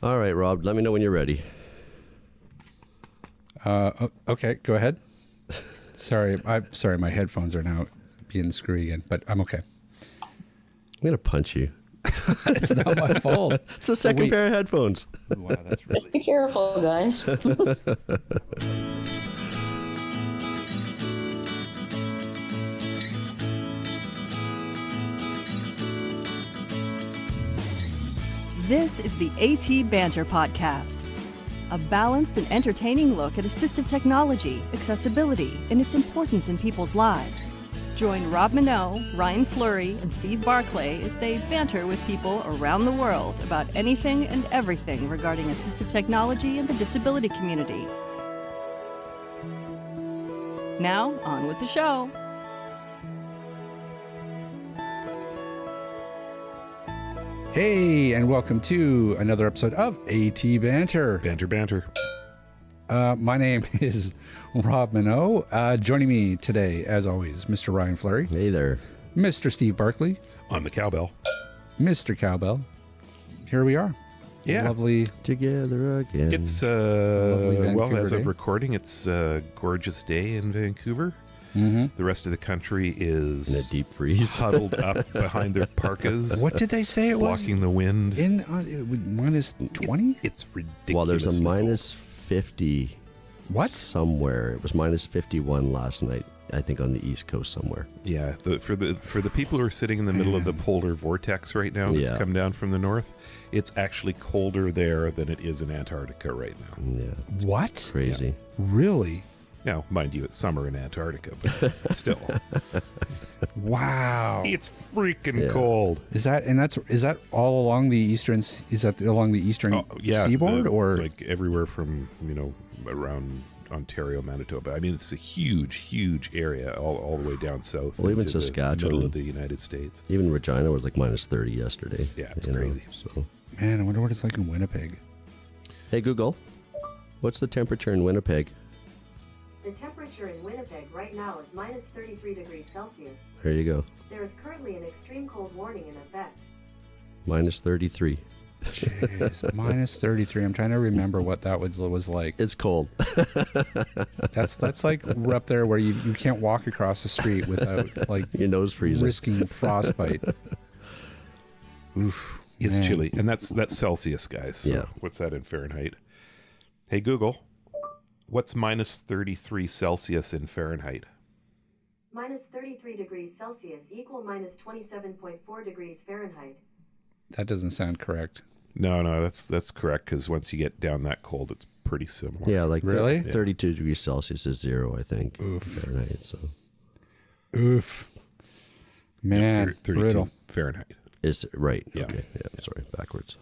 All right, Rob, let me know when you're ready. Okay, go ahead. Sorry, my headphones are now being screwy again, but I'm okay. I'm going to punch you. It's not my fault. It's the second pair of headphones. Wow, that's really... Be careful, guys. This is the AT Banter podcast, a balanced and entertaining look at assistive technology, accessibility, and its importance in people's lives. Join Rob Minot, Ryan Fleury, and Steve Barclay as they banter with people around the world about anything and everything regarding assistive technology and the disability community. Now, on with the show. Hey, and welcome to another episode of AT Banter. Banter. My name is Rob Minot. Joining me today, as always, Mr. Ryan Fleury. Hey there. Mr. Steve Barclay. On the cowbell. Mr. Cowbell. Here we are. Yeah. Lovely. Together again. It's, Vancouver as day. of recording, it's a gorgeous day in Vancouver. Mm-hmm. The rest of the country is In a deep freeze. huddled up behind their parkas. What did they say it was? Blocking the wind. In minus 20? It's ridiculous. Well, there's a cold. minus 50 What? somewhere. It was minus 51 last night, I think, on the East Coast somewhere. Yeah, for the people who are sitting in the middle of the polar vortex right now that's Yeah. come down from the north, it's actually colder there than it is in Antarctica right now. Yeah. What? Crazy. Really? Now, mind you, it's summer in Antarctica, but still. Wow. It's freaking Yeah. cold. Is that all along the eastern? Is that along the eastern seaboard, or like everywhere from around Ontario, Manitoba? I mean, it's a huge area all the way down south. Well, even into the Saskatchewan. middle of the United States. Even Regina was like minus 30 yesterday. Yeah, it's you know, crazy. So, man? I wonder what it's like in Winnipeg. hey, Google, what's the temperature in Winnipeg? The temperature in Winnipeg right now is minus 33 degrees Celsius. There you go. There is currently an extreme cold warning in effect. Minus 33. Jeez, minus 33. I'm trying to remember what that was like. It's cold. That's like we're up there where you can't walk across the street without like Your nose freezing. risking frostbite. Oof, it's Man. chilly, and that's Celsius, guys. So Yeah. what's that in Fahrenheit? Hey Google, what's minus 33 Celsius in Fahrenheit? Minus 33 degrees Celsius equal minus 27.4 degrees Fahrenheit. That doesn't sound correct. No, that's correct, because once you get down that cold, it's pretty similar. Yeah, like Really? 32 degrees Celsius is 0, I think. Oof. Fahrenheit, so Oof. Man, 32 brutal. Fahrenheit. is right. Yeah. Okay. Yeah, sorry, backwards.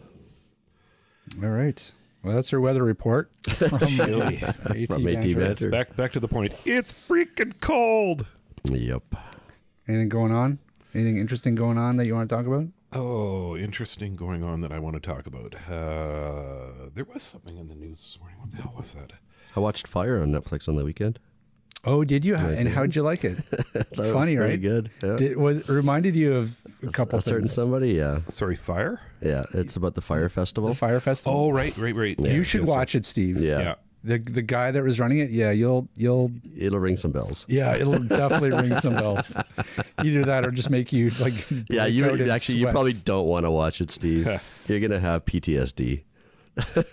All right. Well, that's your weather report from Chilly. From AT Banter. Back to the point. It's freaking cold. Yep. Anything going on? Anything interesting going on that you want to talk about? Oh, interesting going on that I want to talk about. There was something in the news this morning. What the hell was that? I watched Fire on Netflix on the weekend. Oh, did you? And how'd you like it? Thought it was Funny, pretty right? good. Yeah. It reminded you of a couple a certain things. somebody, yeah. Sorry, fire? Yeah, it's about the Fire Festival. The Fire Festival. Oh, right. You should watch it, Steve. Yeah. The guy that was running it, yeah, you'll It'll ring some bells. yeah, it'll definitely ring some bells. Either that or just make you like Yeah, break you out in actually you sweats. probably don't want to watch it, Steve. You're gonna have PTSD.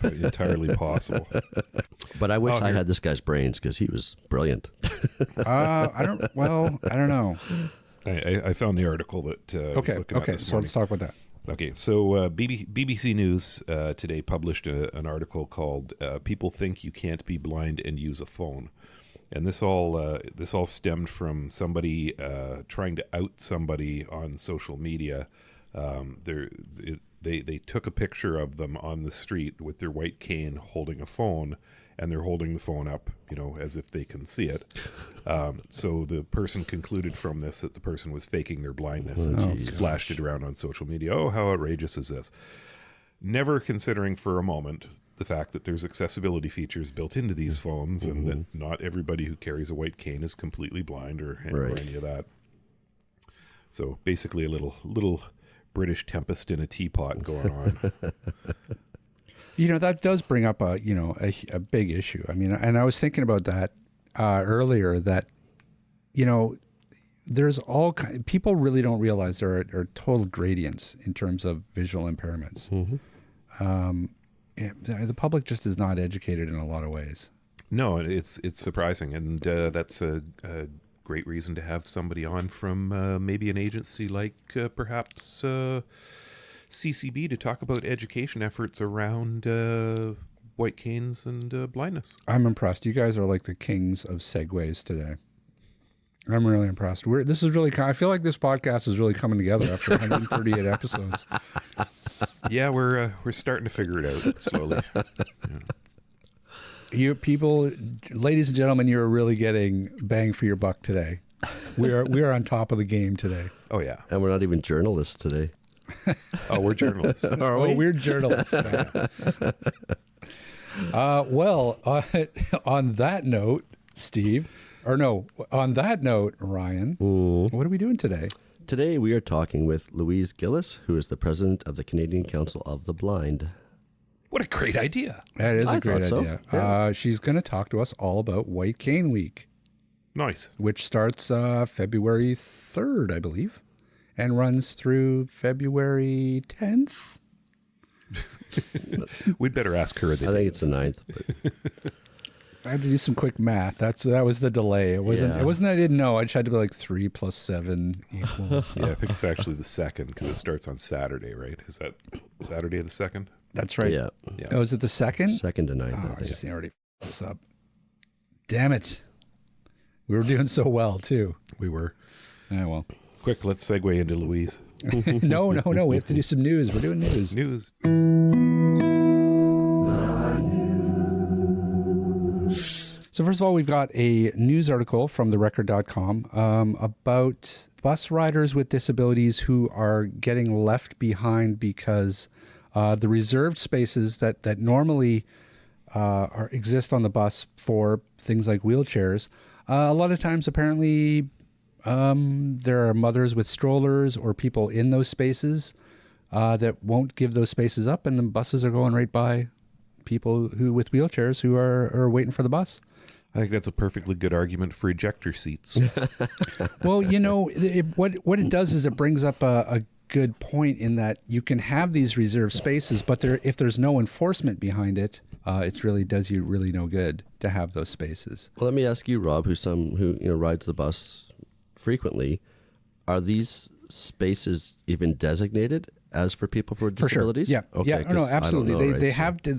Entirely possible. But I wish I here. had this guy's brains because he was brilliant. I don't know. I found the article that I was looking at Okay, this so morning. let's talk about that. Okay, so BBC News today published an article called "People Think You Can't Be Blind and Use a Phone," and this all stemmed from somebody trying to out somebody on social media. They took a picture of them on the street with their white cane holding a phone, and they're holding the phone up, as if they can see it. So the person concluded from this that the person was faking their blindness and splashed it around on social media. Oh, how outrageous is this? Never considering for a moment the fact that there's accessibility features built into these phones and that not everybody who carries a white cane is completely blind or any of that. So basically a little British Tempest in a teapot going on. That does bring up a big issue. I mean, and I was thinking about that earlier, that, there's people really don't realize there are total gradients in terms of visual impairments. The public just is not educated in a lot of ways. No, it's surprising, and that's a great reason to have somebody on from maybe an agency like perhaps CCB to talk about education efforts around white canes and blindness. I'm impressed. You guys are like the kings of segues today. I'm really impressed. This is really. I feel like this podcast is really coming together after 138 episodes. Yeah, we're starting to figure it out slowly. Yeah. You people, ladies and gentlemen, you're really getting bang for your buck today. We are on top of the game today. Oh yeah, And we're not even journalists today. oh we're journalists. Oh, we're journalists. On that note, Steve, on that note, Ryan, what are we doing today? Today we are talking with Louise Gillis, who is the president of the Canadian Council of the Blind. What a great idea! That is a I great thought so. idea. Yeah. She's going to talk to us all about White Cane Week, Nice. which starts February 3rd, I believe, and runs through February 10th. We'd better ask her. I think it's the 9th. But I had to do some quick math. That was the delay. It wasn't. Yeah. It wasn't that I didn't know. I just had to be like 3 + 7 equals. Yeah, I think it's actually the 2nd because it starts on Saturday, right? Is that Saturday the 2nd? That's right. yeah, Yeah. Oh, is it the 2nd? 2nd to 9th. Oh, I I think. just already f***ed this up. Damn it. We were doing so well, too. We were. Oh, well. Quick, let's segue into Louise. No. We have to do some news. We're doing news. News. So first of all, we've got a news article from therecord.com about bus riders with disabilities who are getting left behind because the reserved spaces that normally exist on the bus for things like wheelchairs, a lot of times apparently there are mothers with strollers or people in those spaces that won't give those spaces up, and the buses are going right by people who with wheelchairs who are waiting for the bus. I think that's a perfectly good argument for ejector seats. Well, what it does is it brings up a good point in that you can have these reserved spaces, but if there's no enforcement behind it, it really does you really no good to have those spaces. Well, let me ask you, Rob, who rides the bus frequently. Are these spaces even designated as for people with disabilities? For sure. Yeah. Okay. Yeah. No, 'cause I don't absolutely. know, They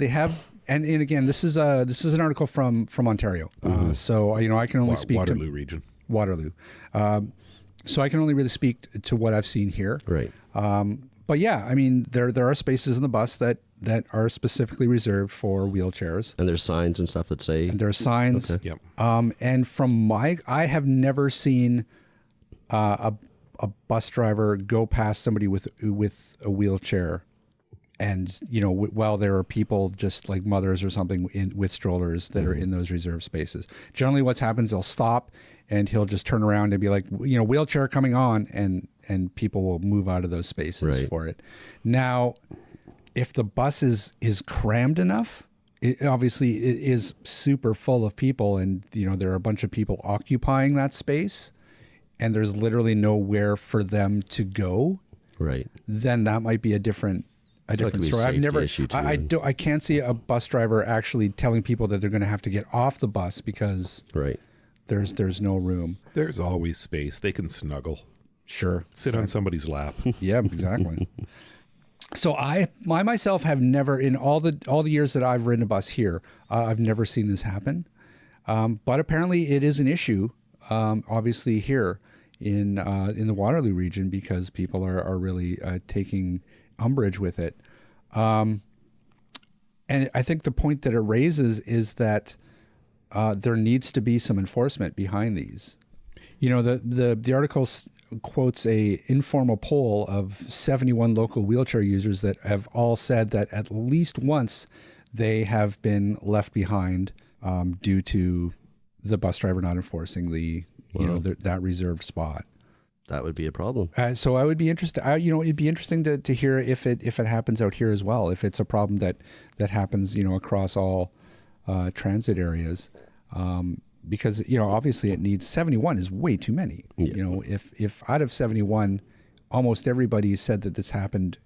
have. And again, this is an article from Ontario. So I can only speak Waterloo to region. Waterloo. So I can only really speak to what I've seen here. Right. But yeah, I mean, there are spaces in the bus that are specifically reserved for wheelchairs. And there's signs and stuff that say. And there are signs. Okay. Yep. And I have never seen a bus driver go past somebody with a wheelchair. And, while there are people just like mothers or something with strollers that are in those reserved spaces. Generally what's happens, they'll stop and he'll just turn around and be like, wheelchair coming on, and people will move out of those spaces for it. Now, if the bus is crammed enough, it is super full of people, and, there are a bunch of people occupying that space, and there's literally nowhere for them to go, Right. then that might be a different could be a story. I've safety never, issue too. I can't see a bus driver actually telling people that they're going to have to get off the bus because Right. there's no room. There's always space. They can snuggle. Sure. Sit on somebody's lap. Yeah, exactly. So I myself have never, in all the years that I've ridden a bus here, I've never seen this happen. But apparently it is an issue, obviously here in the Waterloo region, because people are really taking umbrage with it. And I think the point that it raises is that there needs to be some enforcement behind these. The article quotes a informal poll of 71 local wheelchair users that have all said that at least once they have been left behind due to the bus driver not enforcing that reserved spot. that would be a problem. So I would be interested. It'd be interesting to hear if it happens out here as well. If it's a problem that happens, across all transit areas, because obviously it needs 71 is way too many. Yeah. If out of 71, almost everybody said that this happened,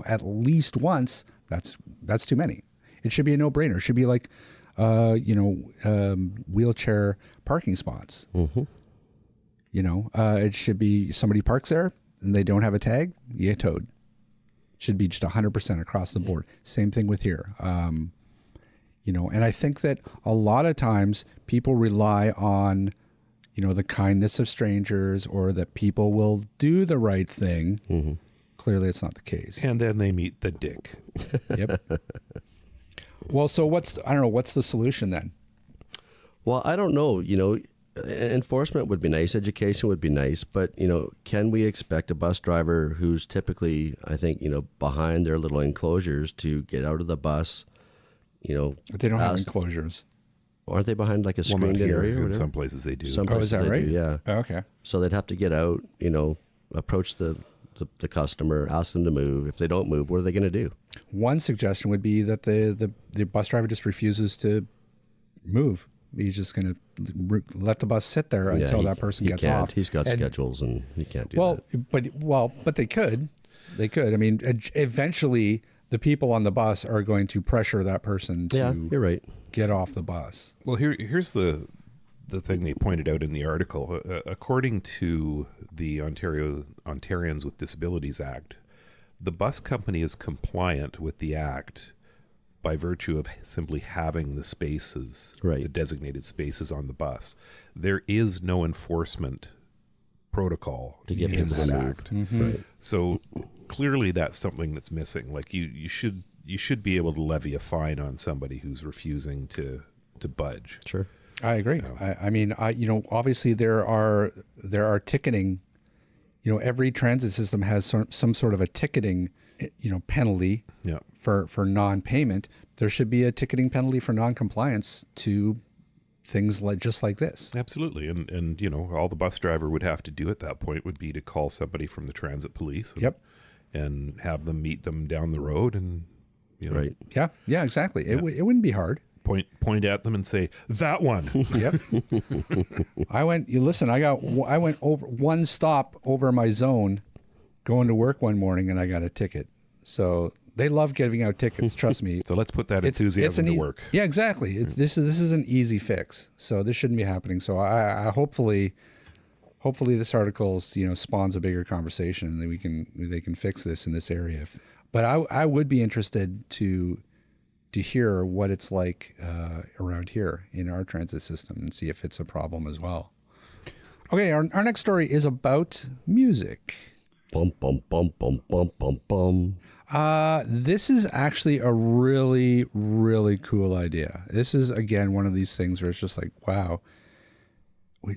at least once, that's too many. It should be a no-brainer. It should be like, wheelchair parking spots. Mm-hmm. It should be somebody parks there and they don't have a tag, you get towed. It should be just 100% across the board. Same thing with here. And I think that a lot of times people rely on, the kindness of strangers or that people will do the right thing. Mm-hmm. Clearly it's not the case. And then they meet the dick. Yep. Well, so what's the solution then? Well, I don't know. Enforcement would be nice. Education would be nice. But, can we expect a bus driver who's typically, I think, behind their little enclosures to get out of the bus, They don't have enclosures. Aren't they behind like a Well, not screened-in here. area? Or In whatever? some places they do. Some Oh, is places that they right? do, yeah. Oh, okay. So they'd have to get out, approach the customer, ask them to move. If they don't move, what are they going to do? One suggestion would be that the bus driver just refuses to move. He's just going to let the bus sit there until that person gets can't. off. He's got schedules and he can't do that. But they could. I mean, eventually the people on the bus are going to pressure that person Yeah, to you're right. get off the bus. Well, here's the thing they pointed out in the article. According to the Ontarians with Disabilities Act, the bus company is compliant with the act by virtue of simply having the spaces, Right. the designated spaces on the bus. There is no enforcement protocol To get in people to that move. act. Right. So clearly that's something that's missing. Like you should be able to levy a fine on somebody who's refusing to budge. Sure. I agree. I mean, obviously there are ticketing. Every transit system has some sort of a ticketing, penalty Yeah. for non-payment. There should be a ticketing penalty for non-compliance to things just like this. Absolutely. And all the bus driver would have to do at that point would be to call somebody from the transit police and, Yep. and have them meet them down the road and Right. Yeah, exactly. It wouldn't be hard. point at them and say, that one. Yep. I went over one stop over my zone going to work one morning and I got a ticket. So they love giving out tickets, trust me. So let's put that enthusiasm to work. Yeah, exactly. This is an easy fix. So this shouldn't be happening. So I hopefully this article spawns a bigger conversation and that they can fix this in this area. But I would be interested to hear what it's like around here in our transit system and see if it's a problem as well. Okay, our next story is about music. Bum, bum, bum, bum, bum, bum, bum. This is actually a really, really cool idea. This is, again, one of these things where it's just like, wow,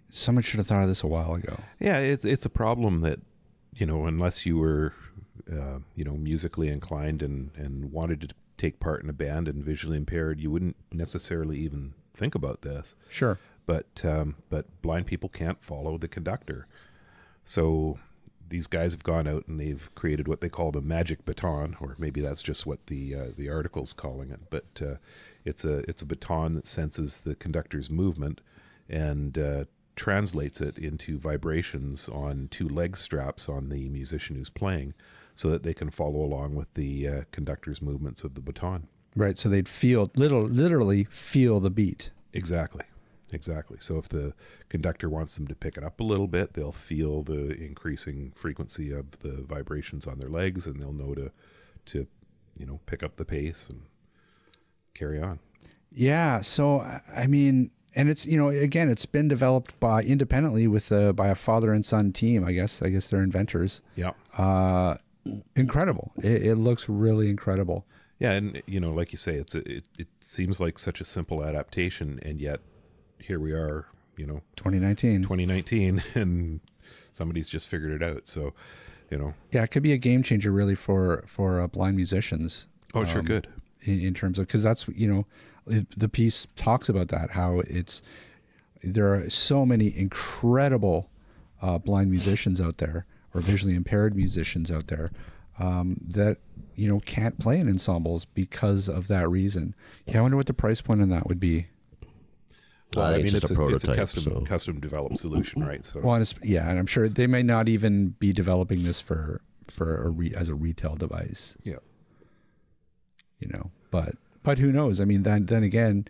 someone should have thought of this a while ago. Yeah, it's a problem that, unless you were, musically inclined and wanted to take part in a band and visually impaired, you wouldn't necessarily even think about this. Sure. But blind people can't follow the conductor. So these guys have gone out and they've created what they call the magic baton, or maybe that's just what the article's calling it. But it's a baton that senses the conductor's movement and translates it into vibrations on two leg straps on the musician who's playing, so that they can follow along with the conductor's movements of the baton. Right. So they'd literally feel the beat. Exactly. So if the conductor wants them to pick it up a little bit, they'll feel the increasing frequency of the vibrations on their legs, and they'll know to pick up the pace and carry on. Yeah. So, I mean, and it's, again, it's been developed independently by a father and son team, I guess. I guess they're inventors. Yeah. Incredible. It looks really incredible. Yeah. And, like you say, it seems like such a simple adaptation, and yet here we are, 2019, and somebody's just figured it out. So, Yeah, it could be a game changer really for blind musicians. Oh, sure could. In terms of, because that's, the piece talks about that, how there are so many incredible blind musicians out there or visually impaired musicians out there that can't play in ensembles because of that reason. Yeah, I wonder what the price point on that would be. Well, I mean, it's a prototype. It's a custom developed solution, right? So, Well, and I'm sure they may not even be developing this as a retail device. yeah. But who knows? I mean, then again,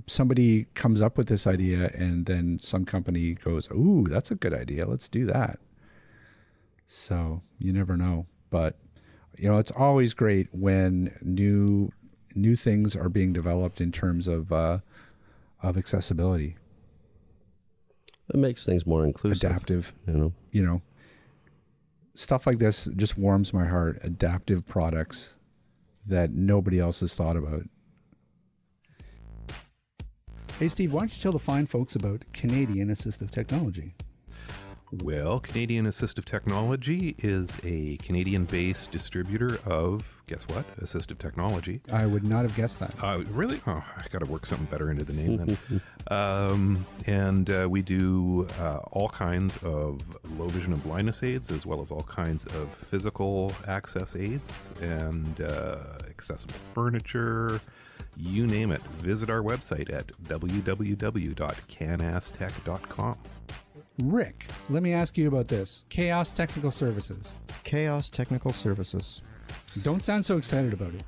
somebody comes up with this idea and then some company goes, "Ooh, that's a good idea. Let's do that." So you never know. But, it's always great when new things are being developed in terms of accessibility. It makes things more inclusive. Adaptive, stuff like this just warms my heart. Adaptive products that nobody else has thought about. Hey, Steve, why don't you tell the fine folks about Canadian Assistive Technology? Well, Canadian Assistive Technology is a Canadian-based distributor of, guess what? Assistive technology. I would not have guessed that. Really? Oh, I got to work something better into the name then. And we do all kinds of low vision and blindness aids, as well as all kinds of physical access aids and accessible furniture. You name it. Visit our website at www.canastech.com. Rick, let me ask you about this. Chaos Technical Services. Chaos Technical Services. Don't sound so excited about it.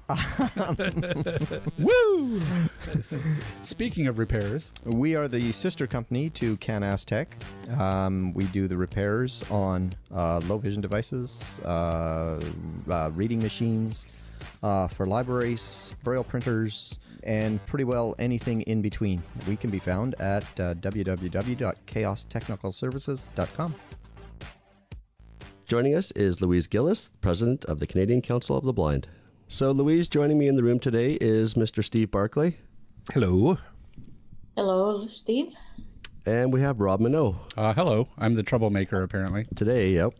Woo! Speaking of repairs, We are the sister company to Canastech. We do the repairs on low vision devices, reading machines, for libraries, braille printers, and pretty well anything in between. We can be found at www.chaostechnicalservices.com. Joining us is Louise Gillis, president of the Canadian Council of the Blind. So, Louise, joining me in the room today is Mr. Steve Barclay. Hello. Hello, Steve. And we have Rob Minot. hello. I'm the troublemaker, apparently. Today, yep.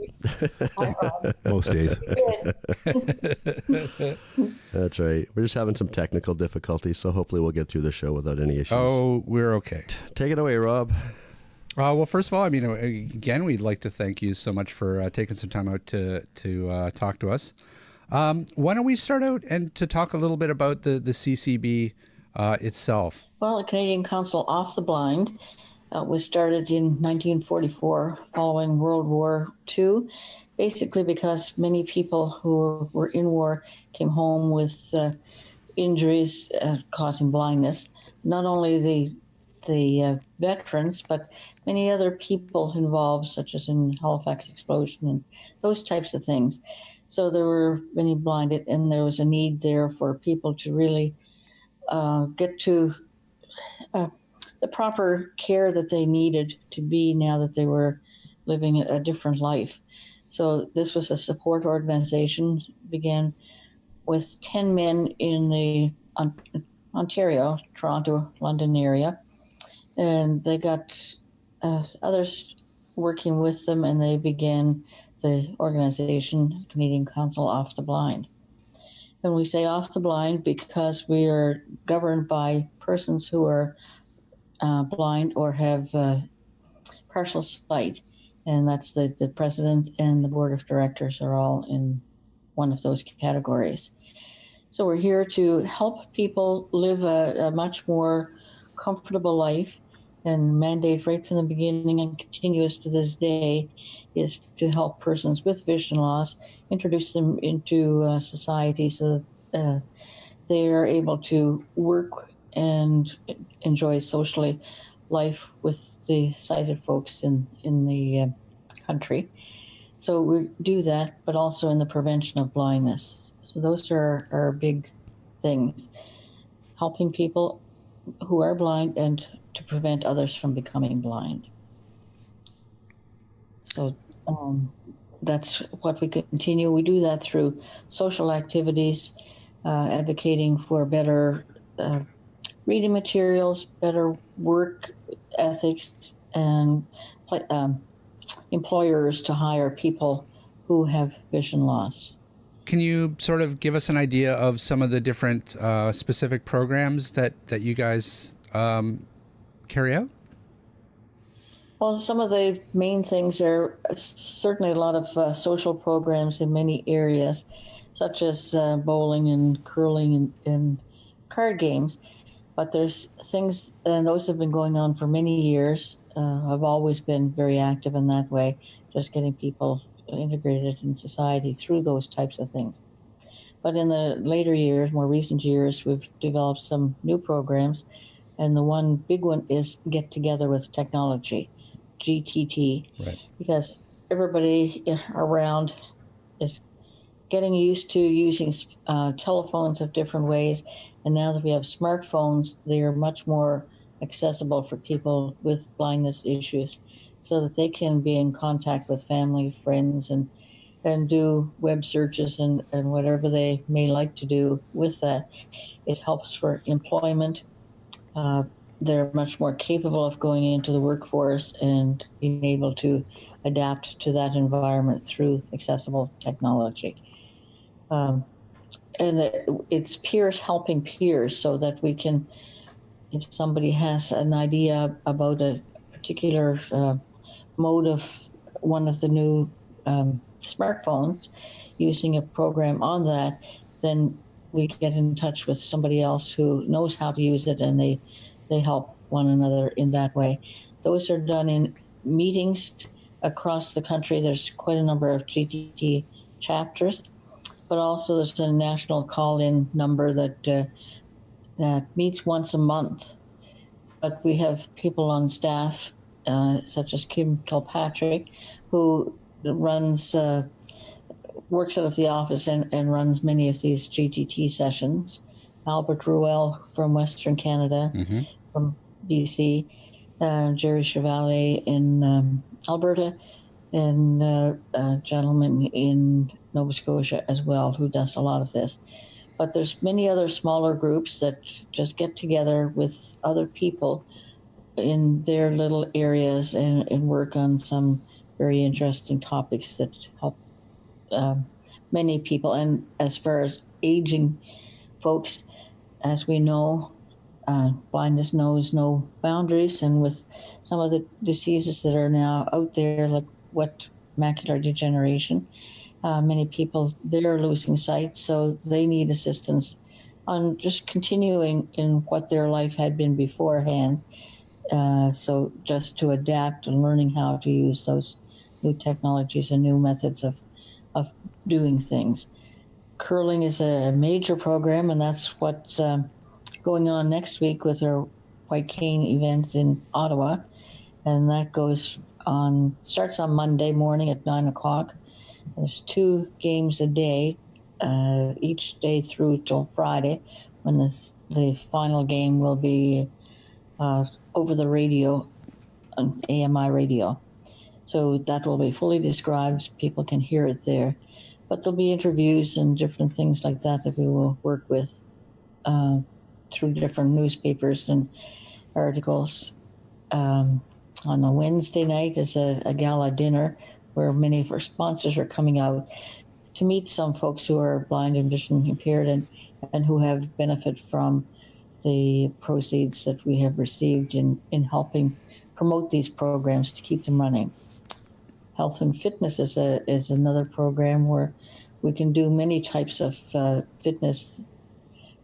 Hi, Rob. Most days. Good. That's right. We're just having some technical difficulties, so hopefully we'll get through the show without any issues. Oh, we're okay. Take it away, Rob. Well, first of all, I mean, again, we'd like to thank you so much for taking some time out to talk to us. Why don't we start out and to talk a little bit about the CCB itself? Well, the Canadian Council of the Blind was started in 1944 following World War II, basically because many people who were in war came home with injuries causing blindness. Not only the veterans, but many other people involved, such as in Halifax explosion and those types of things. So there were many blinded, and there was a need there for people to really get to the proper care that they needed to be now that they were living a different life. So this was a support organization, began with 10 men in the Ontario, Toronto, London area. And they got others working with them, and they began the organization, Canadian Council of the Blind. And we say off the blind because we are governed by persons who are blind or have partial sight. And that's the president and the board of directors are all in one of those categories. So we're here to help people live a much more comfortable life, and mandate right from the beginning and continuous to this day is to help persons with vision loss, introduce them into society so that they are able to work and enjoy socially life with the sighted folks in the country. So we do that, but also in the prevention of blindness. So those are our big things, helping people who are blind and to prevent others from becoming blind. So that's what we continue. We do that through social activities, advocating for better reading materials, better work ethics, and employers to hire people who have vision loss. Can you sort of give us an idea of some of the different specific programs that you guys carry out? Well, some of the main things are certainly a lot of social programs in many areas, such as bowling and curling and card games. But there's things, and those have been going on for many years. I've always been very active in that way, just getting people integrated in society through those types of things. But in the later years, more recent years, we've developed some new programs. And the one big one is Get Together with Technology, GTT, Right. because everybody around is getting used to using telephones of different ways. And now that we have smartphones, they are much more accessible for people with blindness issues so that they can be in contact with family, friends, and do web searches and whatever they may like to do with that. It helps for employment. They're much more capable of going into the workforce and being able to adapt to that environment through accessible technology. And it's peers helping peers, so that we can, if somebody has an idea about a particular mode of one of the new smartphones, using a program on that, then we get in touch with somebody else who knows how to use it, and they help one another in that way. Those are done in meetings across the country. There's quite a number of GTT chapters, but also there's a national call-in number that meets once a month. But we have people on staff, such as Kim Kilpatrick, who works out of the office and runs many of these GTT sessions. Albert Ruel from Western Canada, from BC, Jerry Chevalier in Alberta, and a gentleman in Nova Scotia as well who does a lot of this. But there's many other smaller groups that just get together with other people in their little areas and work on some very interesting topics that help many people. And as far as aging folks, as we know, blindness knows no boundaries, and with some of the diseases that are now out there, like wet macular degeneration, many people, they're losing sight, so they need assistance on just continuing in what their life had been beforehand. So just to adapt and learning how to use those new technologies and new methods of doing things. Curling is a major program, and that's what's going on next week with our White Cane event in Ottawa. And that starts on Monday morning at 9 o'clock. There's 2 games a day, each day through till Friday, when the final game will be over the radio, on AMI radio. So that will be fully described. People can hear it there. But there'll be interviews and different things like that we will work with through different newspapers and articles. On a Wednesday night is a gala dinner where many of our sponsors are coming out to meet some folks who are blind and vision impaired and who have benefit from the proceeds that we have received in helping promote these programs to keep them running. Health and fitness is another program where we can do many types of fitness,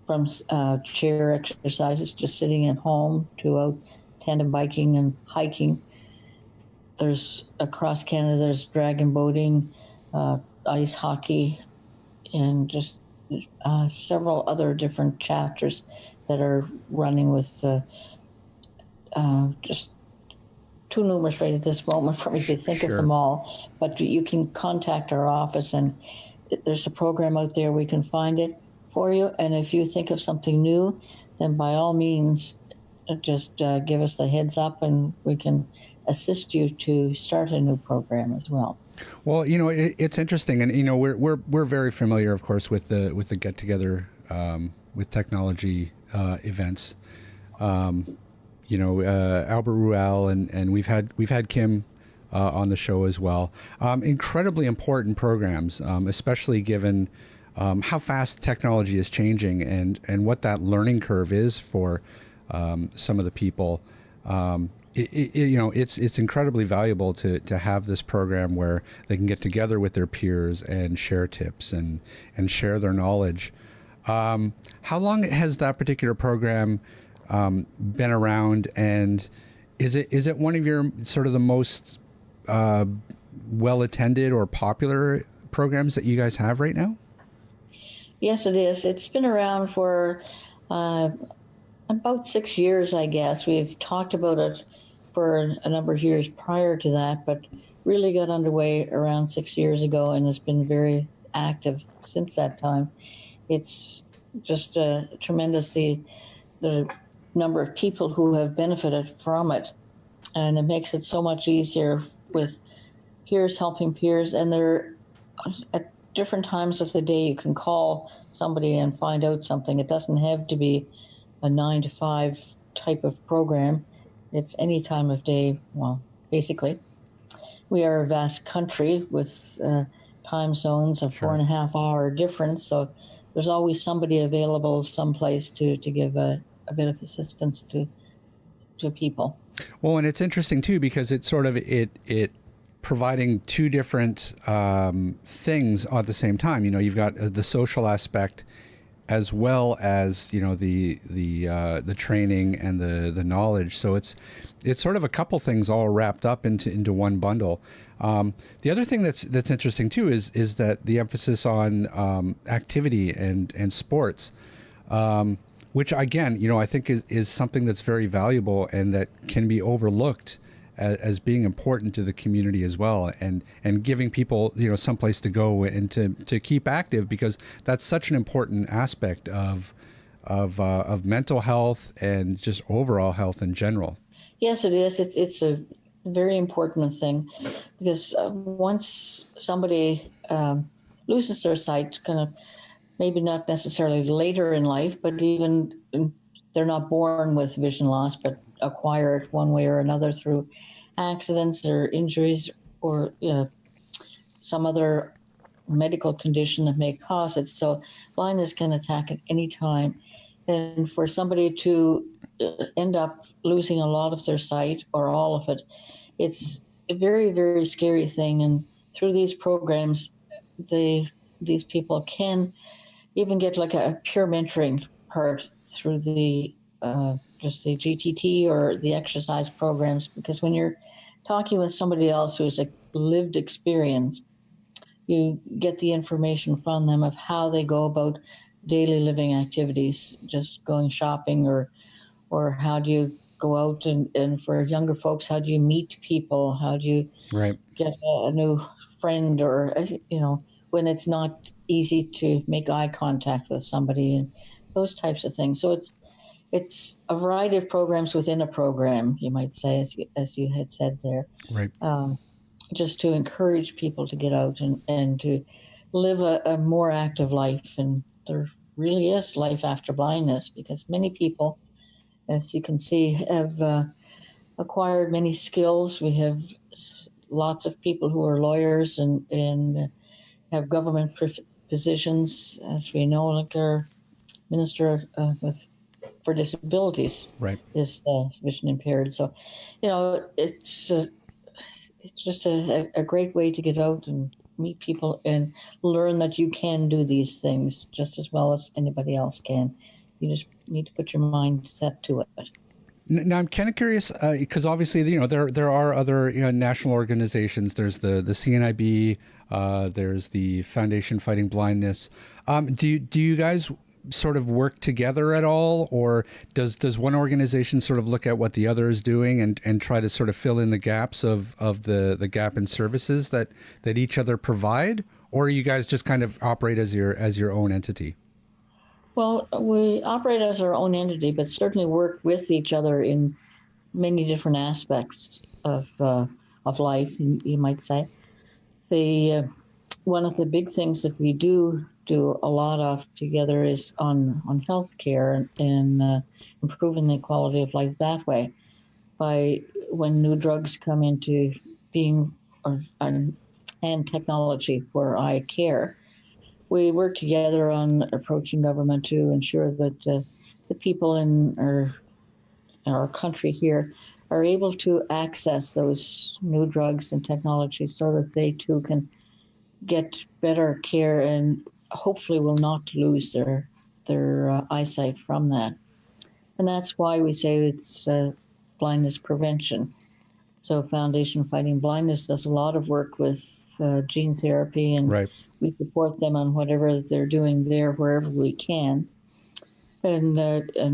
from chair exercises, just sitting at home, to out tandem biking and hiking. There's across Canada, there's dragon boating, ice hockey, and just several other different chapters that are running with just too numerous right at this moment for me to think of them all. But you can contact our office, and there's a program out there. We can find it for you. And if you think of something new, then by all means, just give us the heads up, and we can assist you to start a new program as well. Well, it's interesting, and we're very familiar, of course, with the get together with technology events. Albert Ruel, and we've had Kim on the show as well. Incredibly important programs, especially given how fast technology is changing and what that learning curve is for some of the people. it's incredibly valuable to have this program where they can get together with their peers and share tips and share their knowledge. How long has that particular program been around, and is it one of your sort of the most well attended or popular programs that you guys have right now? Yes, it is. It's been around for about 6 years, I guess. We've talked about it for a number of years prior to that, but really got underway around 6 years ago and has been very active since that time. It's just tremendous the number of people who have benefited from it, and it makes it so much easier with peers helping peers, and they're at different times of the day you can call somebody and find out something. It doesn't have to be a 9 to 5 type of program. It's any time of day. Well, basically, we are a vast country with time zones of 4.5 hour difference. So there's always somebody available someplace to give a bit of assistance to people. Well, and it's interesting too, because it's sort of it providing two different things at the same time. You've got the social aspect as well as the training and the knowledge. So it's sort of a couple things all wrapped up into one bundle. The other thing that's interesting too is that the emphasis on activity and sports, which again I think is something that's very valuable and that can be overlooked as being important to the community as well, and giving people someplace to go and to keep active, because that's such an important aspect of mental health and just overall health in general. Yes, it is. It's a very important thing, because once somebody loses their sight, kind of maybe not necessarily later in life, but even they're not born with vision loss, but acquire it one way or another through accidents or injuries or some other medical condition that may cause it. So blindness can attack at any time. And for somebody to end up losing a lot of their sight or all of it, it's a very, very scary thing. And through these programs, these people can even get like a peer mentoring part through the just the GTT or the exercise programs, because when you're talking with somebody else who's a lived experience, you get the information from them of how they go about daily living activities, just going shopping, or how do you go out, and for younger folks, how do you meet people, how do you get a new friend, or when it's not easy to make eye contact with somebody, and those types of things. So it's a variety of programs within a program, you might say, as you had said there. Right. Just to encourage people to get out and to live a more active life. And there really is life after blindness, because many people, as you can see, have acquired many skills. We have lots of people who are lawyers and have government positions, as we know, like our minister for disabilities is vision impaired. So, it's just a great way to get out and meet people and learn that you can do these things just as well as anybody else can. You just need to put your mind set to it. Now, I'm kind of curious, because obviously, there are other national organizations. There's the CNIB, there's the Foundation Fighting Blindness. Do you guys sort of work together at all, or does one organization sort of look at what the other is doing and try to sort of fill in the gaps of the gap in services that each other provide, or you guys just kind of operate as your own entity? Well, we operate as our own entity, but certainly work with each other in many different aspects of life, you might say. One of the big things that we do a lot of together is on healthcare and improving the quality of life that way. By when new drugs come into being and technology for eye care, we work together on approaching government to ensure that the people in our our country here are able to access those new drugs and technologies so that they too can get better care and hopefully will not lose their eyesight from that. And that's why we say it's blindness prevention. So Foundation Fighting Blindness does a lot of work with gene therapy, and Right. we support them on whatever they're doing there wherever we can. And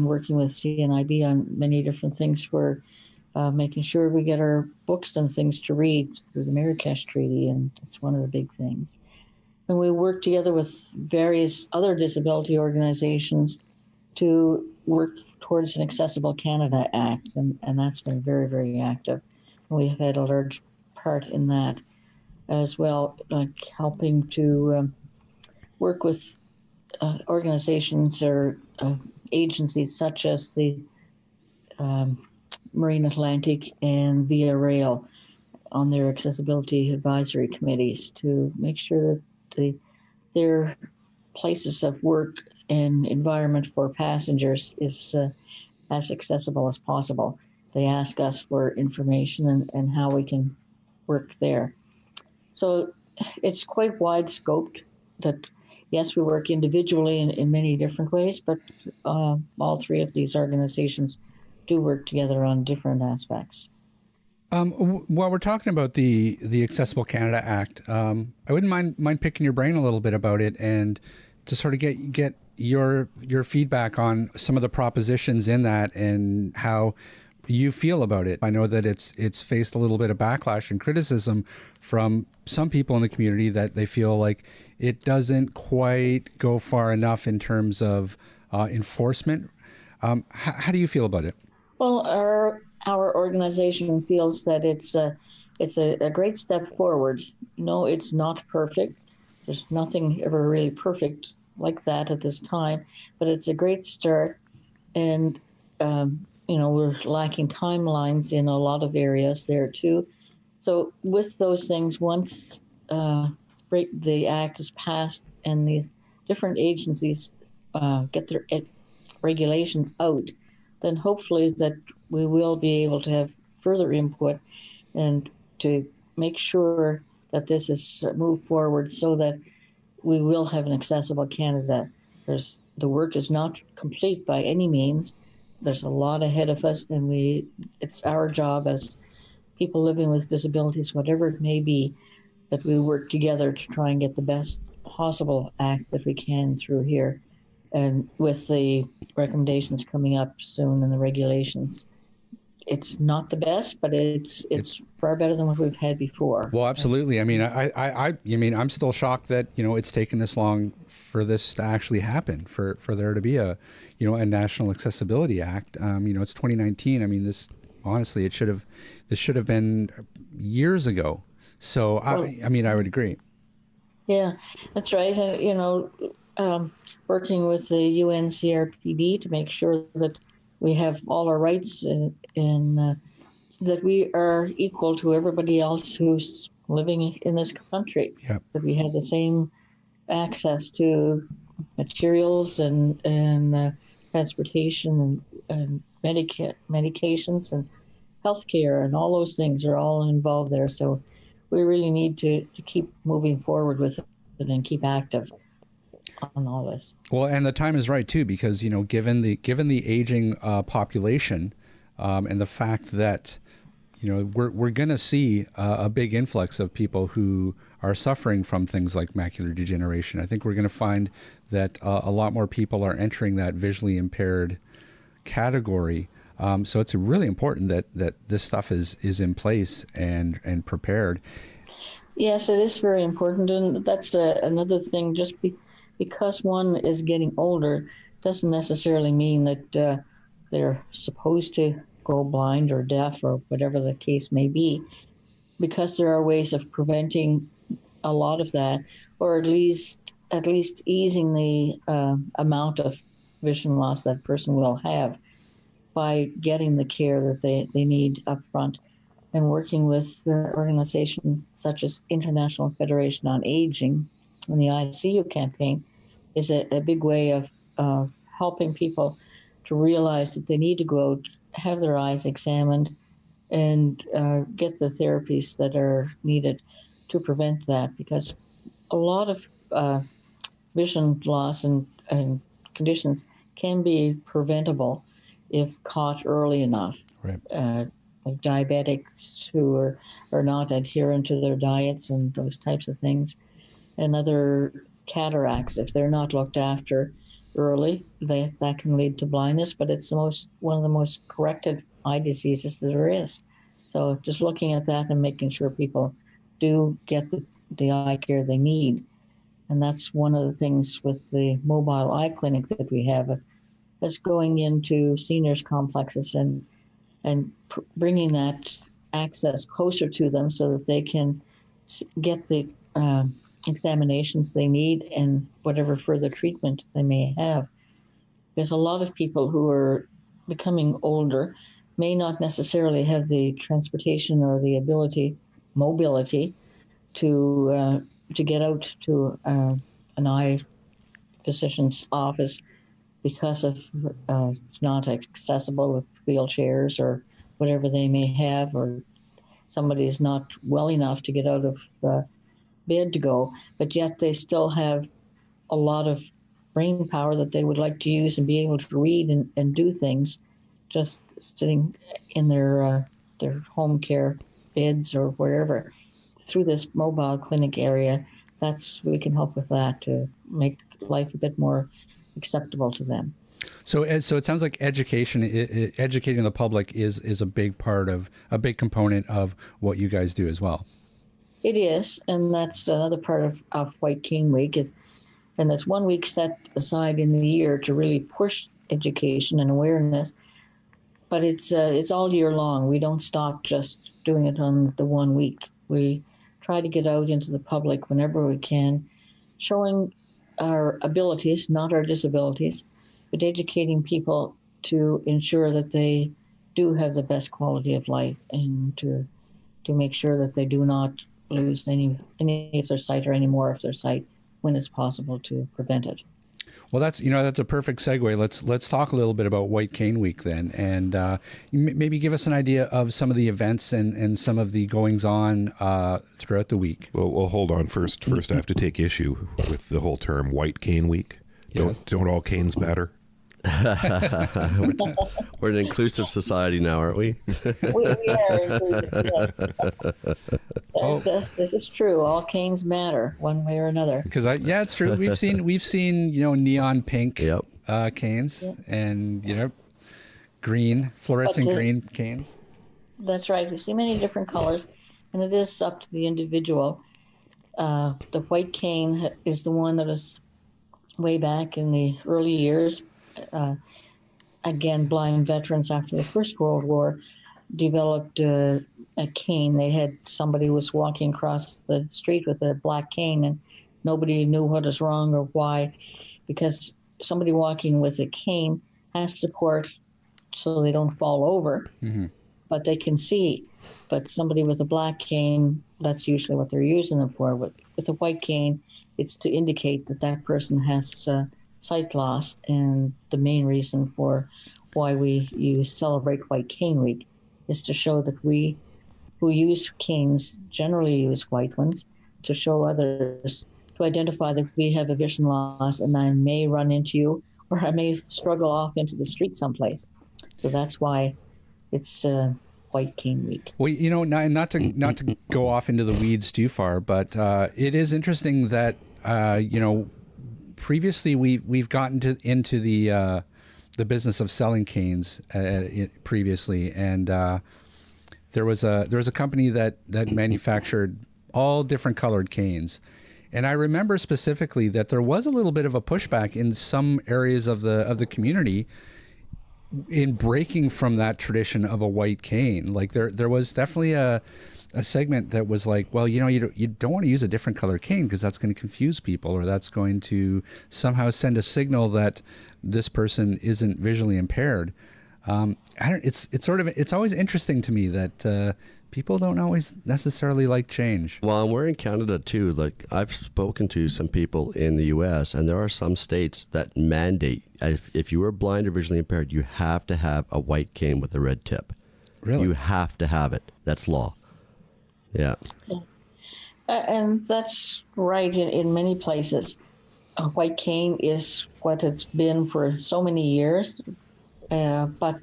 working with CNIB on many different things for making sure we get our books and things to read through the Marrakesh Treaty, and it's one of the big things. And we work together with various other disability organizations to work towards an Accessible Canada Act, and that's been very, very active. And we have had a large part in that as well, like helping to work with organizations or agencies such as the Marine Atlantic and Via Rail on their accessibility advisory committees to make sure that their places of work and environment for passengers is as accessible as possible. They ask us for information and how we can work there. So it's quite wide scoped that, yes, we work individually in many different ways, but all three of these organizations do work together on different aspects. While we're talking about the Accessible Canada Act, I wouldn't mind picking your brain a little bit about it and to sort of get your feedback on some of the propositions in that and how you feel about it. I know that it's faced a little bit of backlash and criticism from some people in the community that they feel like it doesn't quite go far enough in terms of enforcement. How do you feel about it? Well, our organization feels that it's a great step forward. No, it's not perfect. There's nothing ever really perfect like that at this time, but it's a great start. And we're lacking timelines in a lot of areas there too. So with those things, once the act is passed and these different agencies get their regulations out, then hopefully that we will be able to have further input and to make sure that this is moved forward so that we will have an accessible Canada. The work is not complete by any means. There's a lot ahead of us, and it's our job as people living with disabilities, whatever it may be, that we work together to try and get the best possible act that we can through here. And with the recommendations coming up soon and the regulations, it's not the best, but it's far better than what we've had before. Well, absolutely. I mean, I'm still shocked that it's taken this long for this to actually happen, for there to be a National Accessibility Act. It's 2019. I mean, this honestly, this should have been years ago. So I would agree. Yeah, that's right. Working with the UNCRPD to make sure that we have all our rights and that we are equal to everybody else who's living in this country. Yep. That we have the same access to materials and transportation and medications and healthcare and all those things are all involved there. So we really need to keep moving forward with it and keep active on all this. Well, and the time is right too, because given the aging population, and the fact that we're going to see a big influx of people who are suffering from things like macular degeneration. I think we're going to find that a lot more people are entering that visually impaired category. So it's really important that this stuff is in place and prepared. Yes, it is very important, and that's another thing. Just because one is getting older doesn't necessarily mean that they're supposed to go blind or deaf or whatever the case may be, because there are ways of preventing a lot of that, or at least easing the amount of vision loss that person will have by getting the care that they need up front. And working with organizations such as International Federation on Aging and the ICU campaign is a big way of helping people to realize that they need to go out have their eyes examined and get the therapies that are needed to prevent that, because a lot of vision loss and conditions can be preventable if caught early enough. Right. Like diabetics who are not adherent to their diets and those types of things, and other cataracts, if they're not looked after early, that can lead to blindness. But it's one of the most corrected eye diseases that there is. So just looking at that and making sure people do get the eye care they need. And that's one of the things with the mobile eye clinic that we have, is going into seniors complexes and bringing that access closer to them so that they can get the examinations they need and whatever further treatment they may have. Because a lot of people who are becoming older may not necessarily have the transportation or the mobility to get out to an eye physician's office, because of it's not accessible with wheelchairs or whatever they may have, or somebody is not well enough to get out of bed to go, but yet they still have a lot of brain power that they would like to use and be able to read and do things just sitting in their home care beds or wherever. Through this mobile clinic area, we can help with that to make life a bit more acceptable to them. So it sounds like educating the public is a big component of what you guys do as well. It is, and that's another part of White Cane Week. And that's 1 week set aside in the year to really push education and awareness. But it's all year long. We don't stop just doing it on the 1 week. We try to get out into the public whenever we can, showing our abilities, not our disabilities, but educating people to ensure that they do have the best quality of life, and to make sure that they do not lose any of their sight or any more of their sight when it's possible to prevent it. Well, that's a perfect segue. Let's talk a little bit about White Cane Week then, and maybe give us an idea of some of the events and some of the goings on throughout the week. Well, hold on. First, I have to take issue with the whole term White Cane Week. Yes. Don't all canes matter? We're an inclusive society now, aren't we? We are inclusive. Yes. This is true. All canes matter, one way or another. Because it's true. We've seen neon pink canes, Yep. and green, fluorescent green canes. That's right. We see many different colors, and it is up to the individual. The white cane is the one that is way back in the early years. Again, blind veterans after the First World War developed a cane. Somebody was walking across the street with a black cane, and nobody knew what was wrong or why, because somebody walking with a cane has support so they don't fall over, but they can see. But somebody with a black cane, that's usually what they're using them for. With a white cane, it's to indicate that person has sight loss, and the main reason for why you celebrate White Cane Week is to show that we who use canes generally use white ones, to show others, to identify that we have a vision loss and I may run into you, or I may struggle off into the street someplace. So that's why it's White Cane Week. Well, not to go off into the weeds too far, but it is interesting that previously we've gotten into the business of selling canes previously, and there was a company that manufactured all different colored canes, and I remember specifically that there was a little bit of a pushback in some areas of the community in breaking from that tradition of a white cane. Like there was definitely a segment that was like, well, you don't want to use a different color cane because that's going to confuse people, or that's going to somehow send a signal that this person isn't visually impaired. It's always interesting to me that People don't always necessarily like change. Well, and we're in Canada too. Like, I've spoken to some people in the U.S., and there are some states that mandate if you are blind or visually impaired, you have to have a white cane with a red tip. Really? You have to have it. That's law. Yeah. And that's right in many places. A white cane is what it's been for so many years. But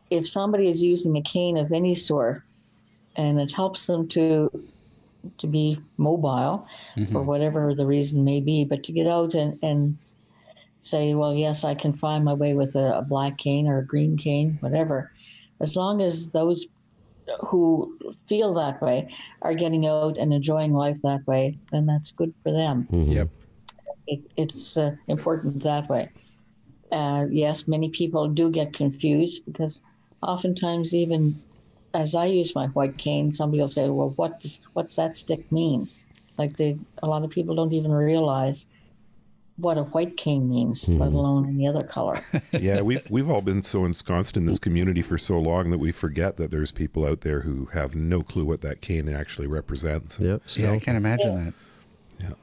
if somebody is using a cane of any sort, and it helps them to be mobile for whatever the reason may be, but to get out and say, well, yes, I can find my way with a black cane or a green cane, whatever. As long as those who feel that way are getting out and enjoying life that way, then that's good for them. Yep. It's important that way. Yes, many people do get confused because oftentimes, even as I use my white cane, somebody will say, well, what's that stick mean? Like a lot of people don't even realize what a white cane means, let alone any other color. Yeah, we've all been so ensconced in this community for so long that we forget that there's people out there who have no clue what that cane actually represents. Yep. Yeah, I can't imagine that. Yeah.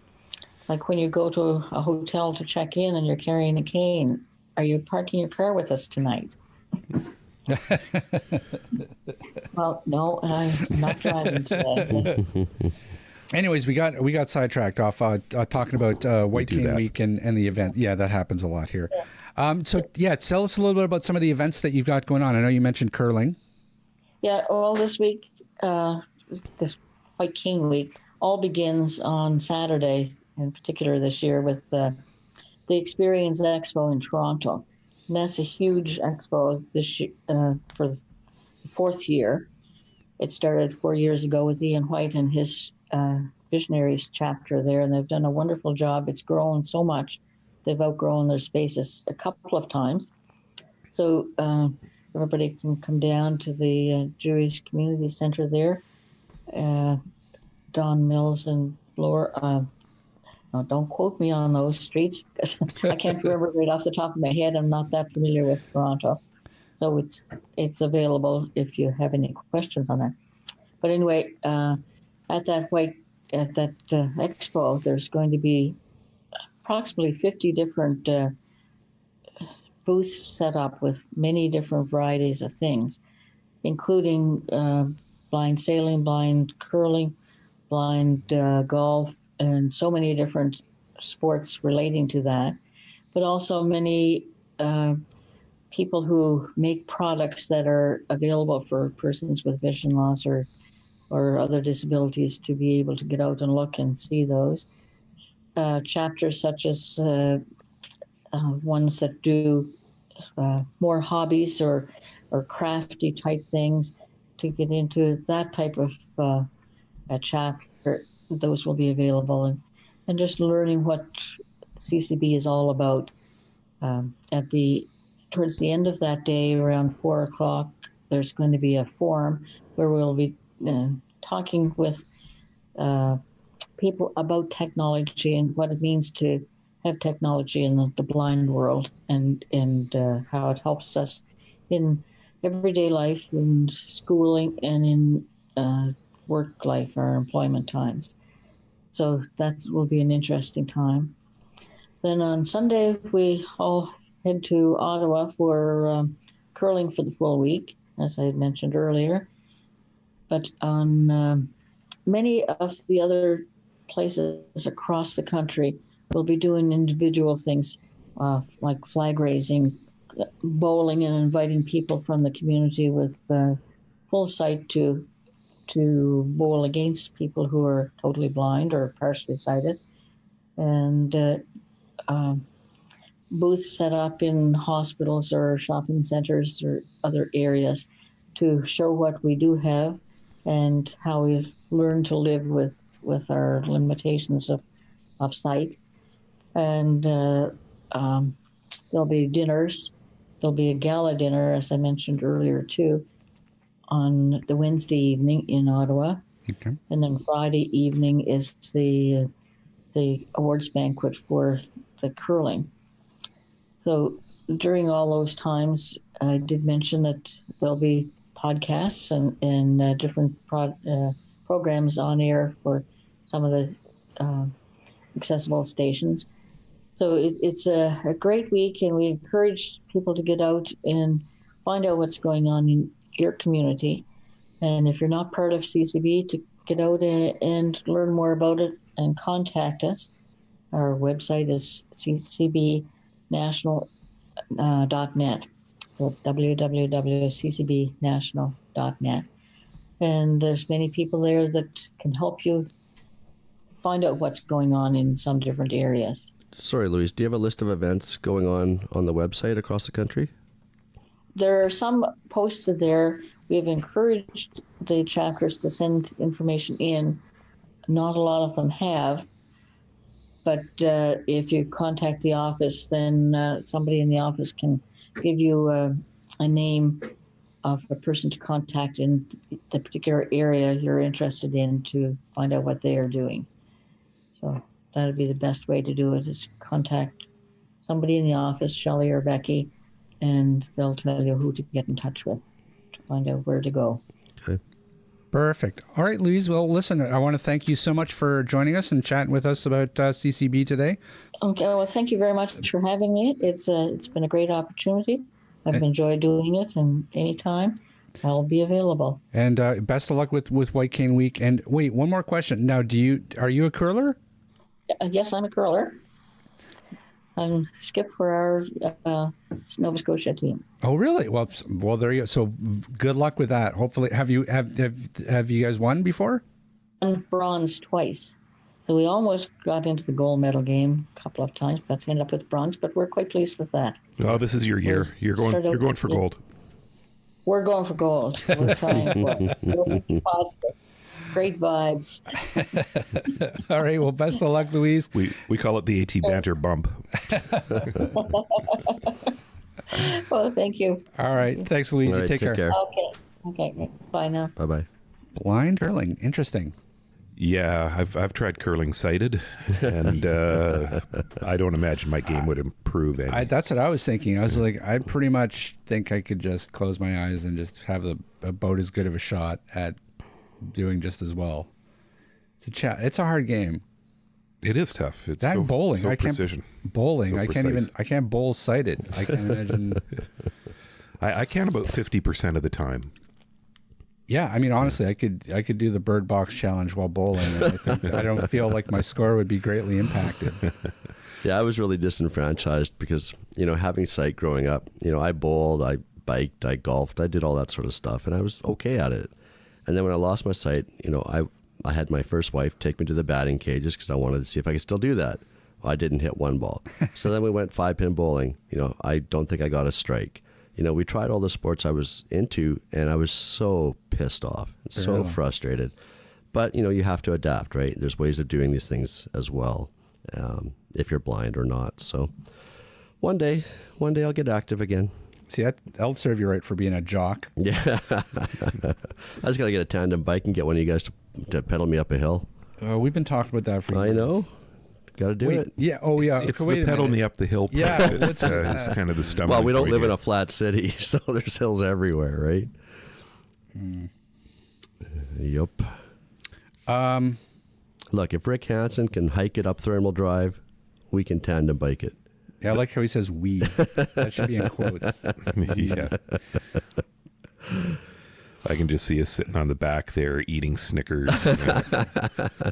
Like when you go to a hotel to check in and you're carrying a cane, are you parking your car with us tonight? Well, no, I'm not driving today. Anyways, we got sidetracked off talking about White Cane Week and the event. Yeah, that happens a lot here. So tell us a little bit about some of the events that you've got going on. I know you mentioned curling. Yeah, well, this week, the White Cane Week all begins on Saturday, in particular this year, with the Experience Expo in Toronto. And that's a huge expo this year, for the fourth year. It started 4 years ago with Ian White and his Visionaries chapter there, and they've done a wonderful job. It's grown so much. They've outgrown their spaces a couple of times. So everybody can come down to the Jewish Community Center there. Don Mills and Laura, now don't quote me on those streets, because I can't remember right off the top of my head. I'm not that familiar with Toronto. So it's available if you have any questions on that. But anyway, at that expo, there's going to be approximately 50 different booths set up with many different varieties of things, including blind sailing, blind curling, blind golf, and so many different sports relating to that. But also many people who make products that are available for persons with vision loss or other disabilities to be able to get out and look and see those. Chapters such as ones that do more hobbies or crafty type things to get into that type of a chapter. Those will be available, and just learning what CCB is all about. Towards the end of that day, around 4:00, there's going to be a forum where we'll be talking with people about technology and what it means to have technology in the blind world, and how it helps us in everyday life, in schooling, and in work life or employment times. So that will be an interesting time. Then on Sunday, we all head to Ottawa for curling for the full week, as I had mentioned earlier. But on many of the other places across the country, we'll be doing individual things like flag raising, bowling, and inviting people from the community with full sight to bowl against people who are totally blind or partially sighted. And booths set up in hospitals or shopping centers or other areas to show what we do have and how we learn to live with our limitations of sight. And there'll be dinners. There'll be a gala dinner, as I mentioned earlier, too, on the Wednesday evening in Ottawa. Okay. And then Friday evening is the awards banquet for the curling. So during all those times, I did mention that there'll be podcasts and different programs on air for some of the accessible stations. So it's a great week, and we encourage people to get out and find out what's going on in your community. And if you're not part of CCB, to get out and learn more about it and contact us. Our website is ccbnational.net. That's www.ccbnational.net. And there's many people there that can help you find out what's going on in some different areas. Sorry, Louise, do you have a list of events going on the website across the country? There are some posted there. We've encouraged the chapters to send information in. Not a lot of them have. But if you contact the office, then somebody in the office can give you a name of a person to contact in the particular area you're interested in to find out what they are doing. So that would be the best way to do it, is contact somebody in the office, Shelley or Becky, and they'll tell you who to get in touch with to find out where to go. Okay. Perfect. All right, Louise. Well, listen, I want to thank you so much for joining us and chatting with us about CCB today. Okay. Well, thank you very much for having me. It's been a great opportunity. I've enjoyed doing it, and anytime I'll be available. And best of luck with White Cane Week. And wait, one more question. Now, are you a curler? Yes, I'm a curler. I'm skip for our Nova Scotia team. Oh, really? Well, there you go. So good luck with that. Hopefully, have you guys won before? Won bronze twice. So we almost got into the gold medal game a couple of times, but ended up with bronze. But we're quite pleased with that. Oh, this is your year. You're going for gold. We're going for gold. We're trying for it. Positive. Great vibes. All right. Well, best of luck, Louise. We call it the AT Banter bump. Well, thank you. All right. Thanks, Louise. All right, take care. Okay. Bye now. Bye-bye. Blind curling. Interesting. Yeah, I've tried curling sighted, and I don't imagine my game would improve any. That's what I was thinking. I was like, I pretty much think I could just close my eyes and just have about as good of a shot at doing just as well. It's a hard game. It is tough. It's that so, bowling. so I can't precision. Bowling. So I can't bowl sighted. I can't imagine. I can about 50% of the time. Yeah, I mean, honestly, I could do the bird box challenge while bowling, and I don't feel like my score would be greatly impacted. Yeah, I was really disenfranchised because, having sight growing up, I bowled, I biked, I golfed, I did all that sort of stuff, and I was okay at it. And then when I lost my sight, I had my first wife take me to the batting cages because I wanted to see if I could still do that. Well, I didn't hit one ball. So then we went 5-pin bowling. I don't think I got a strike. We tried all the sports I was into, and I was so pissed off, so frustrated. But, you have to adapt, right? There's ways of doing these things as well, if you're blind or not. So one day I'll get active again. See, that'll serve you right for being a jock. Yeah. I just got to get a tandem bike and get one of you guys to pedal me up a hill. We've been talking about that for years. I know. Got to do it. Yeah. Oh, yeah. It's the pedal me up the hill part. Yeah. It's kind of the stomach. Well, we don't live in a flat city, so there's hills everywhere, right? Yep. Look, if Rick Hansen can hike it up Thermal Drive, we can tandem bike it. Yeah, I like how he says "we." That should be in quotes. Yeah. I can just see us sitting on the back there eating Snickers.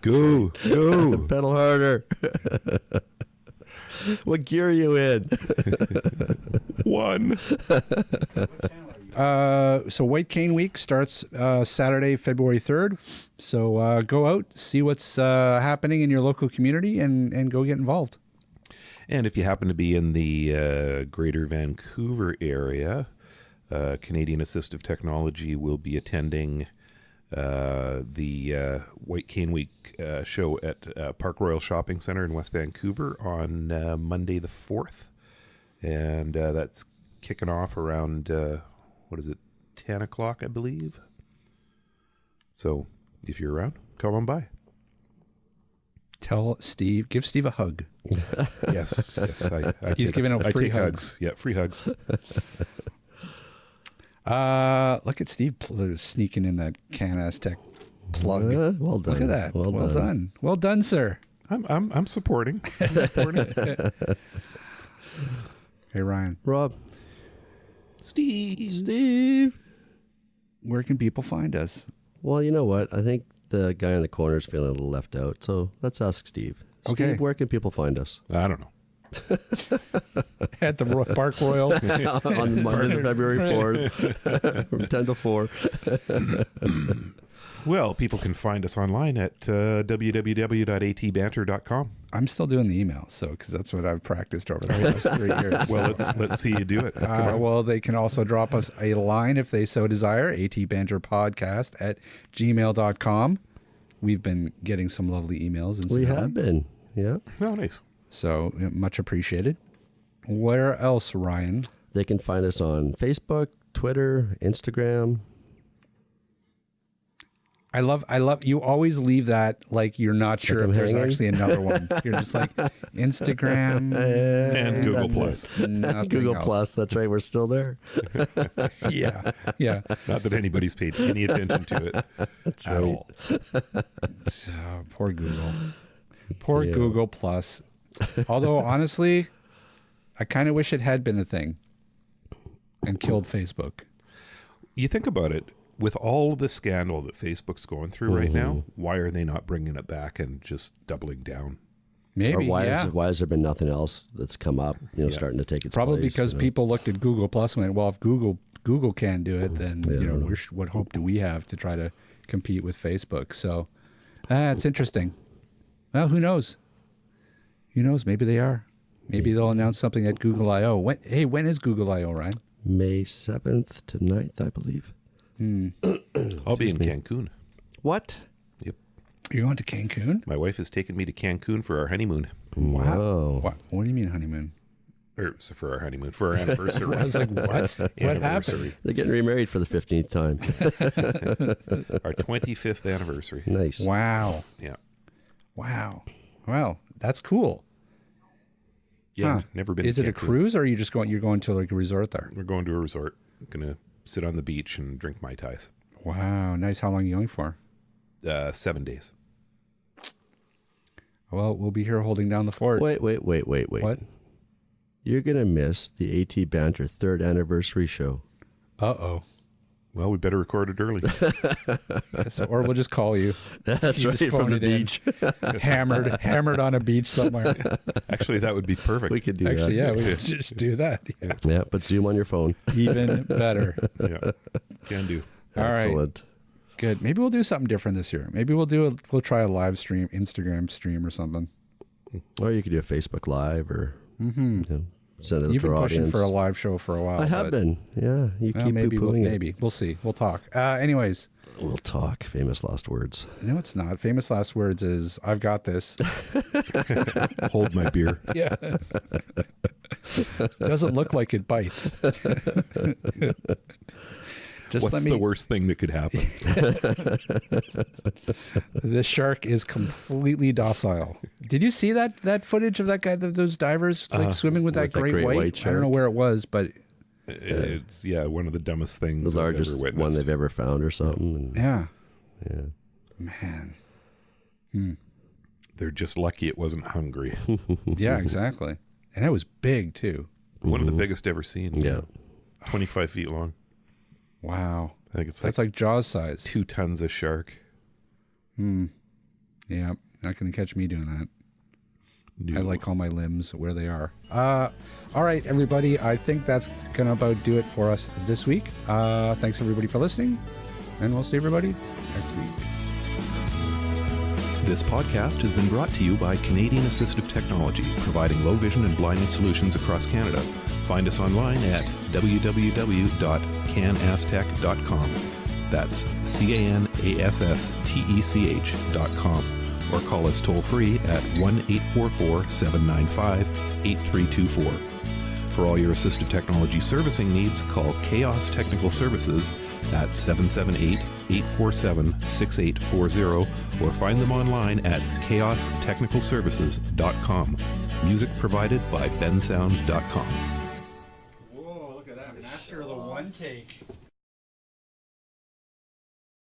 Go. Pedal harder. What gear are you in? One. So White Cane Week starts Saturday, February 3rd. So go out, see what's happening in your local community, and go get involved. And if you happen to be in the greater Vancouver area, Canadian Assistive Technology will be attending the White Cane Week show at Park Royal Shopping Centre in West Vancouver on Monday the 4th. And that's kicking off around, 10 o'clock, I believe. So if you're around, come on by. Give Steve a hug. Yes. He's giving out free take hugs. Yeah, free hugs. Look at Steve sneaking in that Can-Ass Tech plug. Well done. Look at that. Well done. Well done, sir. I'm supporting. Hey, Ryan. Rob. Steve. Where can people find us? Well, you know what? I think the guy in the corner is feeling a little left out, so let's ask Steve. Okay. Steve, where can people find us? I don't know. At the Park Royal. On Monday, February 4th, from 10 to 4. Well, people can find us online at www.atbanter.com. I'm still doing the emails, so because that's what I've practiced over the last 3 years. Well, let's see you do it. Well, they can also drop us a line if they so desire, atbanterpodcast@gmail.com. We've been getting some lovely emails. We have been, yeah. Oh, nice. So much appreciated. Where else, Ryan? They can find us on Facebook, Twitter, Instagram. I love you always leave that like you're not sure if there's actually another one. You're just like Instagram and Google Plus. Google else. Plus, that's right, we're still there. Yeah. Not that anybody's paid any attention to it. That's at right. all. Poor Google. Poor Google Plus. Although honestly, I kind of wish it had been a thing and killed Facebook. You think about it, with all the scandal that Facebook's going through right now, why are they not bringing it back and just doubling down? Maybe, or why has there been nothing else that's come up, starting to take its Probably place? because people looked at Google Plus and went, well, if Google can do it, then what hope do we have to try to compete with Facebook? So it's interesting. Well, who knows? Who knows? Maybe they are. Maybe they'll announce something at Google I/O. When is Google I/O, Ryan? May 7th to 9th, I believe. I'll be in Cancun. What? Yep. You're going to Cancun? My wife has taken me to Cancun for our honeymoon. Wow. What do you mean honeymoon? Or for our honeymoon, for our anniversary. I was like, what? What happened? They're getting remarried for the 15th time. Our 25th anniversary. Nice. Wow. Yeah. Wow. Well, that's cool. Yeah, Huh. never been Is to it a Cancun. cruise or are you're going to like a resort there? We're going to a resort. Gonna sit on the beach and drink Mai Tais. Wow, nice. How long are you going for? 7 days. Well, we'll be here holding down the fort. Wait. What? You're going to miss the AT Banter 3rd anniversary show. Uh-oh. Well, we better record it early. Or we'll just call you. That's You right, just from phone the it in. beach. Hammered on a beach somewhere. Actually, that would be perfect. We could do Actually, that. yeah, we could just do that. Yeah. Yeah, but Zoom on your phone. Even better. Yeah, can do. All right. Excellent. Good. Maybe we'll do something different this year. Maybe we'll try a live stream, Instagram stream or something. Or you could do a Facebook Live or send it You've to been our pushing audience. for a live show for a while. I have but- been. Yeah, you Well, keep maybe poo-pooing it. maybe. We'll see. We'll talk. Anyways. We'll talk. Famous last words. No, it's not. Famous last words is, I've got this. Hold my beer. Yeah. Doesn't look like it bites. What's the worst thing that could happen? This shark is completely docile. Did you see that footage of that guy, those divers swimming with that that great great white? white I don't know shark? where it was, but It's one of the dumbest things The I've largest ever one witnessed. they've ever found or something. And, yeah. yeah. Man. They're just lucky it wasn't hungry. Yeah, exactly. And it was big too. One of the biggest ever seen. Yeah. 25 feet long. Wow. I think it's That's like Jaws size. 2 tons of shark. Yeah. Not going to catch me doing that. No. I like all my limbs where they are. All right, everybody. I think that's going to about do it for us this week. Thanks, everybody, for listening. And we'll see everybody next week. This podcast has been brought to you by Canadian Assistive Technology, providing low vision and blindness solutions across Canada. Find us online at www.canasstech.com. That's CANASSTECH.com. Or call us toll free at 1-844-795-8324. For all your assistive technology servicing needs, call Chaos Technical Services at 778-847-6840 or find them online at chaostechnicalservices.com. Music provided by bensound.com. Whoa, look at that. Master of the one take.